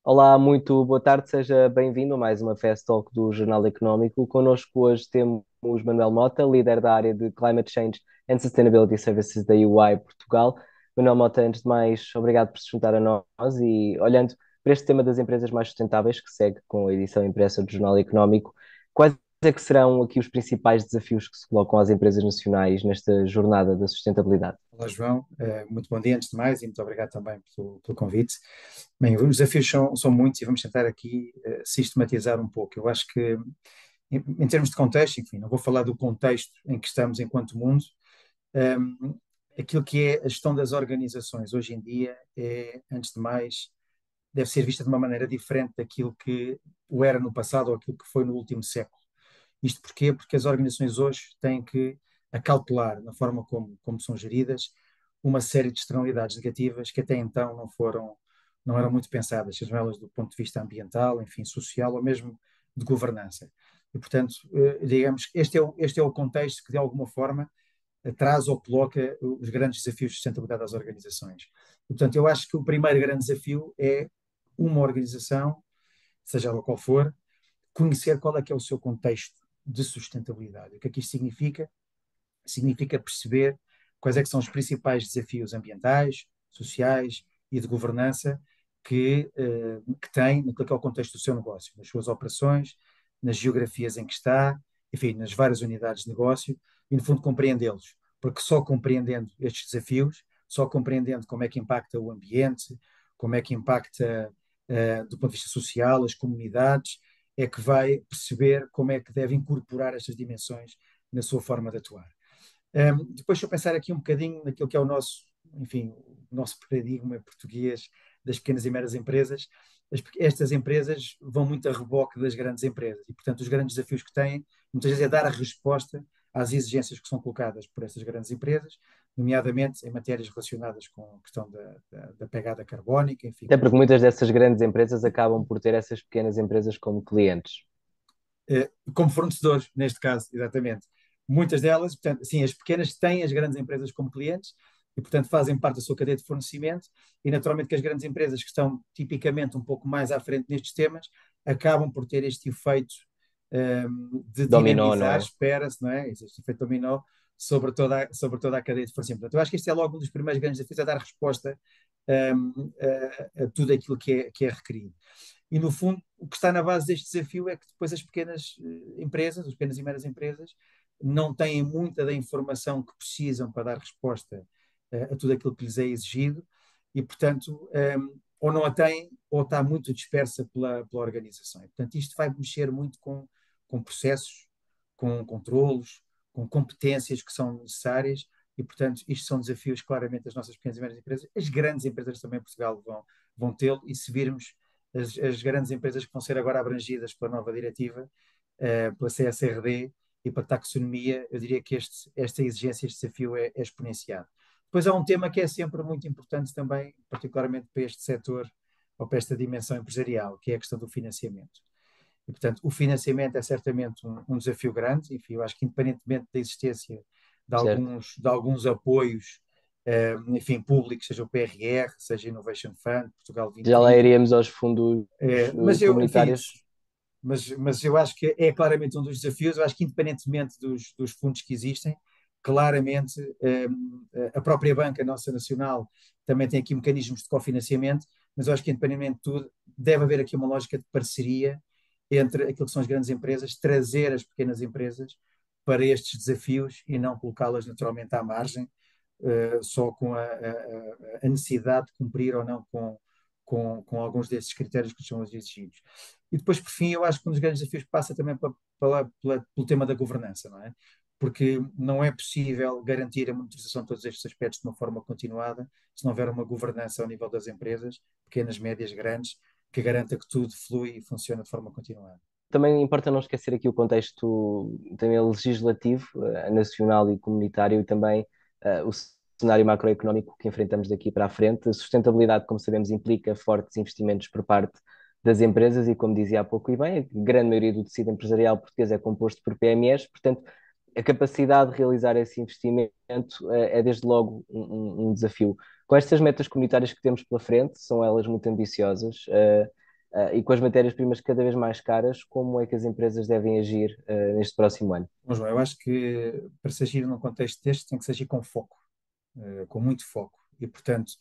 Olá, muito boa tarde, seja bem-vindo a mais uma Fast Talk do Jornal Económico. Connosco hoje temos Manuel Mota, líder da área de Climate Change and Sustainability Services da UI Portugal. Manuel Mota, antes de mais, obrigado por se juntar a nós e olhando para este tema das empresas mais sustentáveis, que segue com a edição impressa do Jornal Económico, quais é que serão aqui os principais desafios que se colocam às empresas nacionais nesta jornada da sustentabilidade? Olá, João. Muito bom dia antes de mais e muito obrigado também pelo convite. Bem, os desafios são muitos e vamos tentar aqui sistematizar um pouco. Eu acho que, em termos de contexto, enfim, não vou falar do contexto em que estamos enquanto mundo. ehm, Aquilo que é a gestão das organizações hoje em dia é, antes de mais, deve ser vista de uma maneira diferente daquilo que o era no passado ou aquilo que foi no último século. Isto porquê? Porque as organizações hoje têm que acautelar, na forma como são geridas, uma série de externalidades negativas que até então não eram muito pensadas, sejam elas do ponto de vista ambiental, enfim, social ou mesmo de governança. E, portanto, digamos que este é o contexto que, de alguma forma, traz ou coloca os grandes desafios de sustentabilidade às organizações. E, portanto, eu acho que o primeiro grande desafio é uma organização, seja ela qual for, conhecer qual é que é o seu contexto de sustentabilidade. O que é que isto significa? Significa perceber quais é que são os principais desafios ambientais, sociais e de governança que tem naquilo que é o contexto do seu negócio, nas suas operações, nas geografias em que está, enfim, nas várias unidades de negócio e, no fundo, compreendê-los. Porque só compreendendo estes desafios, só compreendendo como é que impacta o ambiente, como é que impacta, do ponto de vista social, as comunidades, é que vai perceber como é que deve incorporar estas dimensões na sua forma de atuar. Depois, se eu pensar aqui um bocadinho naquilo que é o nosso, enfim, o nosso paradigma português das pequenas e médias empresas, estas empresas vão muito a reboque das grandes empresas e, portanto, os grandes desafios que têm, muitas vezes, é dar a resposta às exigências que são colocadas por essas grandes empresas, nomeadamente em matérias relacionadas com a questão da pegada carbónica, enfim, Até porque muitas dessas grandes empresas acabam por ter essas pequenas empresas como clientes. como fornecedores, neste caso, exatamente. Muitas delas, portanto, sim, as pequenas têm as grandes empresas como clientes e, portanto, fazem parte da sua cadeia de fornecimento e, naturalmente, que as grandes empresas que estão tipicamente um pouco mais à frente nestes temas acabam por ter este efeito de Dominó, não dinamizar, é? espera-se, não é? Este efeito dominó sobre toda a cadeia de fornecimento. Portanto, eu acho que este é logo um dos primeiros grandes desafios, a dar resposta a tudo aquilo que é requerido. E, no fundo, o que está na base deste desafio é que depois as pequenas empresas, as pequenas e médias empresas, não têm muita da informação que precisam para dar resposta a tudo aquilo que lhes é exigido e, portanto, ou não a têm ou está muito dispersa pela organização. E, portanto, isto vai mexer muito com processos, com controlos, com competências que são necessárias e, portanto, isto são desafios claramente das nossas pequenas e médias empresas. As grandes empresas também em Portugal vão tê-lo e se virmos as grandes empresas que vão ser agora abrangidas pela nova diretiva, pela CSRD e pela taxonomia, eu diria que esta exigência, este desafio é exponenciado. Depois há um tema que é sempre muito importante também, particularmente para este setor ou para esta dimensão empresarial, que é a questão do financiamento. E, portanto, o financiamento é certamente um desafio grande, enfim, eu acho que independentemente da existência Certo? de alguns apoios, enfim, públicos, seja o PRR, seja Innovation Fund, Portugal Já lá 2030, iríamos aos fundos mas eu, enfim, comunitários. mas eu acho que é claramente um dos desafios. Eu acho que, independentemente dos fundos que existem, claramente a própria banca nossa nacional também tem aqui mecanismos de cofinanciamento, mas eu acho que, independentemente de tudo, deve haver aqui uma lógica de parceria entre aquilo que são as grandes empresas, trazer as pequenas empresas para estes desafios e não colocá-las naturalmente à margem, só com a necessidade de cumprir ou não com alguns desses critérios que são exigidos. E depois, por fim, eu acho que um dos grandes desafios passa também pelo tema da governança, não é? Porque não é possível garantir a monitorização de todos estes aspectos de uma forma continuada se não houver uma governança ao nível das empresas, pequenas, médias, grandes, que garanta que tudo flui e funciona de forma continuada. Também importa não esquecer aqui o contexto também legislativo, nacional e comunitário, e também o cenário macroeconómico que enfrentamos daqui para a frente. A sustentabilidade, como sabemos, implica fortes investimentos por parte das empresas e, como dizia há pouco e bem, a grande maioria do tecido empresarial português é composto por PMEs, portanto, a capacidade de realizar esse investimento é desde logo um desafio. Com estas metas comunitárias que temos pela frente, são elas muito ambiciosas. E com as matérias-primas cada vez mais caras, como é que as empresas devem agir neste próximo ano? Bom, João, eu acho que para se agir num contexto deste tem que se agir com foco, com muito foco. E, portanto,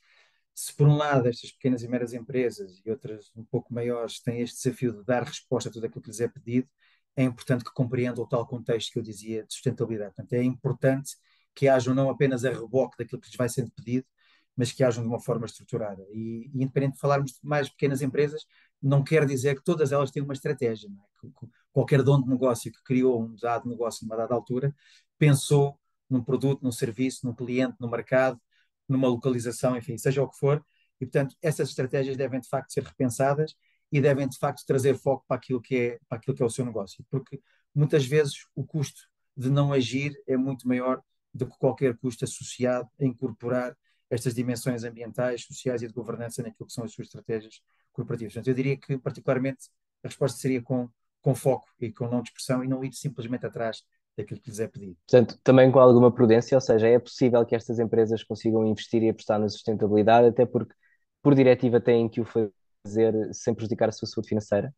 se por um lado estas pequenas e médias empresas e outras um pouco maiores têm este desafio de dar resposta a tudo aquilo que lhes é pedido, é importante que compreendam o tal contexto que eu dizia de sustentabilidade. Portanto, é importante que hajam não apenas a reboque daquilo que lhes vai sendo pedido, mas que hajam de uma forma estruturada. E independente de falarmos de mais pequenas empresas, não quer dizer que todas elas têm uma estratégia. Não é? Qualquer dono de negócio que criou um dado negócio numa dada altura pensou num produto, num serviço, num cliente, no mercado, numa localização, enfim, seja o que for. E, portanto, essas estratégias devem de facto ser repensadas e devem de facto trazer foco para aquilo que é o seu negócio, porque muitas vezes o custo de não agir é muito maior do que qualquer custo associado a incorporar estas dimensões ambientais, sociais e de governança naquilo que são as suas estratégias corporativas. Portanto, eu diria que, particularmente, a resposta seria com foco e com não dispersão e não ir simplesmente atrás daquilo que lhes é pedido. Portanto, também com alguma prudência, ou seja, é possível que estas empresas consigam investir e apostar na sustentabilidade, até porque, por diretiva, têm que o fazer sem prejudicar a sua saúde financeira.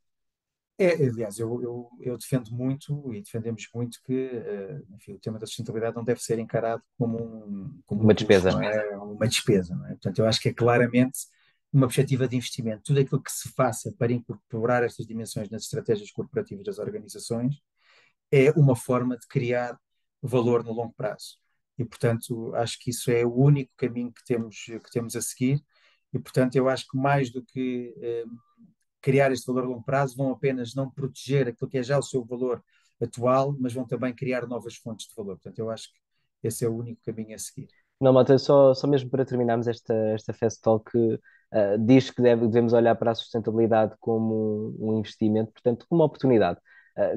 Aliás, eu defendo muito e defendemos muito que enfim, o tema da sustentabilidade não deve ser encarado como um Uma custo, despesa. não é? Uma despesa, não é? Portanto, eu acho que é claramente uma perspectiva de investimento. Tudo aquilo que se faça para incorporar estas dimensões nas estratégias corporativas das organizações é uma forma de criar valor no longo prazo. E, portanto, acho que isso é o único caminho que temos a seguir. E, portanto, eu acho que mais do que criar este valor a longo prazo, vão apenas não proteger aquilo que é já o seu valor atual, mas vão também criar novas fontes de valor. Portanto, eu acho que esse é o único caminho a seguir. Não, Mota, só mesmo para terminarmos esta Fast Talk, diz que devemos olhar para a sustentabilidade como um investimento, portanto, como uma oportunidade.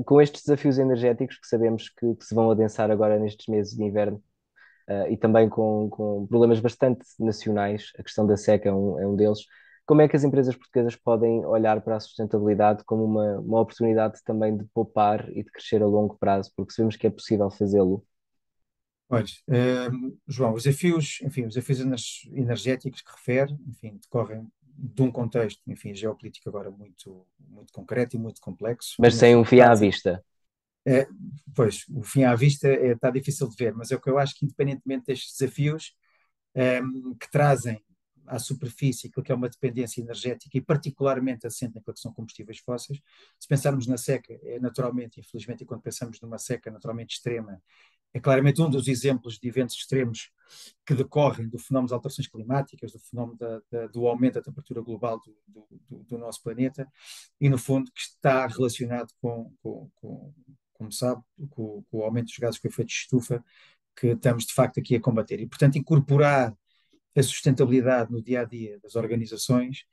Com estes desafios energéticos que sabemos que se vão adensar agora nestes meses de inverno, e também com problemas bastante nacionais, a questão da seca é um deles. Como é que as empresas portuguesas podem olhar para a sustentabilidade como uma oportunidade também de poupar e de crescer a longo prazo? Porque sabemos que é possível fazê-lo. Olha, João, enfim, os desafios energéticos que refere, enfim, decorrem de um contexto, enfim, geopolítico agora muito concreto e muito complexo, Mas e no sem um fundo fim à trata, vista. é, pois, o fim à vista está difícil de ver, mas é o que eu acho que independentemente destes desafios, que trazem à superfície aquilo que é uma dependência energética e particularmente assente naquilo que são combustíveis fósseis. Se pensarmos na seca, é naturalmente, infelizmente, e quando pensamos numa seca naturalmente extrema, é claramente um dos exemplos de eventos extremos que decorrem do fenómeno das alterações climáticas, do fenómeno do aumento da temperatura global do nosso planeta e, no fundo, que está relacionado como sabe, com o aumento dos gases com efeito de estufa que estamos de facto aqui a combater. E, portanto, incorporar a sustentabilidade no dia a dia das organizações,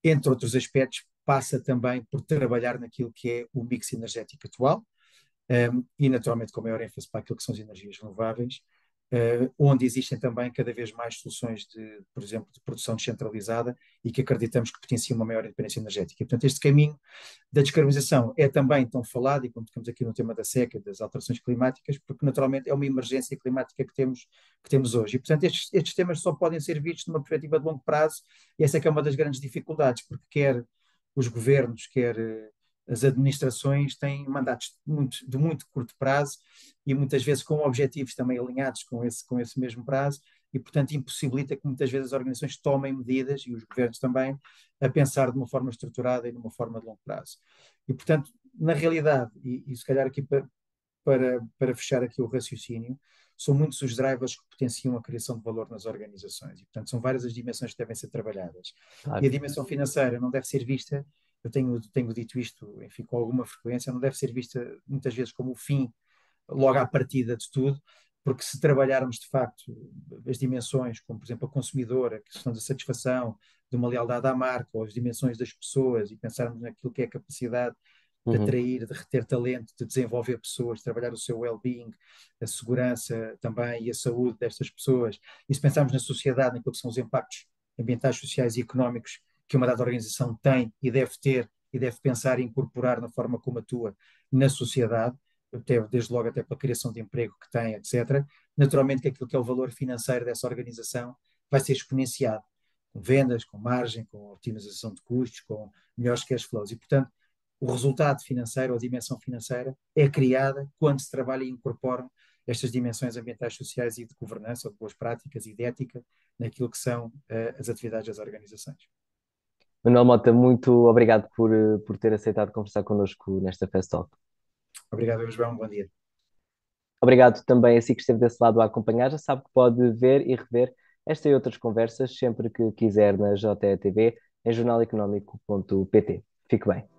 entre outros aspectos, passa também por trabalhar naquilo que é o mix energético atual, e naturalmente com maior ênfase para aquilo que são as energias renováveis, onde existem também cada vez mais soluções de, por exemplo, de produção descentralizada e que acreditamos que potenciam uma maior independência energética. E, portanto, este caminho da descarbonização é também tão falado, e quando tocamos aqui no tema da seca, das alterações climáticas, porque naturalmente é uma emergência climática que temos hoje. E, portanto, estes temas só podem ser vistos numa perspectiva de longo prazo, e essa é que é uma das grandes dificuldades, porque quer os governos, quer as administrações têm mandatos de muito curto prazo e muitas vezes com objetivos também alinhados com esse mesmo prazo e, portanto, impossibilita que muitas vezes as organizações tomem medidas, e os governos também, a pensar de uma forma estruturada e de uma forma de longo prazo. E, portanto, na realidade, e se calhar aqui para fechar aqui o raciocínio, são muitos os drivers que potenciam a criação de valor nas organizações. E, portanto, são várias as dimensões que devem ser trabalhadas. E a Claro. dimensão financeira não deve ser vista, eu tenho dito isto, enfim, com alguma frequência, não deve ser vista muitas vezes como o fim, logo à partida de tudo, porque se trabalharmos de facto as dimensões, como por exemplo a consumidora, a questão da satisfação, de uma lealdade à marca, ou as dimensões das pessoas, e pensarmos naquilo que é a capacidade de Uhum. atrair, de reter talento, de desenvolver pessoas, de trabalhar o seu well-being, a segurança também e a saúde destas pessoas. E se pensarmos na sociedade, naquilo que são os impactos ambientais, sociais e económicos que uma dada organização tem e deve ter e deve pensar e incorporar na forma como atua na sociedade, desde logo até pela criação de emprego que tem, etc. Naturalmente que aquilo que é o valor financeiro dessa organização vai ser exponenciado. com vendas, com margem, com otimização de custos, com melhores cash flows. E, portanto, o resultado financeiro, a dimensão financeira, é criada quando se trabalha e incorporam estas dimensões ambientais, sociais e de governança, ou de boas práticas e de ética, naquilo que são as atividades das organizações. Manuel Mota, muito obrigado por ter aceitado conversar connosco nesta Fast Talk. Obrigado, João. Bom dia. Obrigado também a si que esteve desse lado a acompanhar. Já sabe que pode ver e rever esta e outras conversas sempre que quiser na JETV, em jornaleconómico.pt. Fique bem.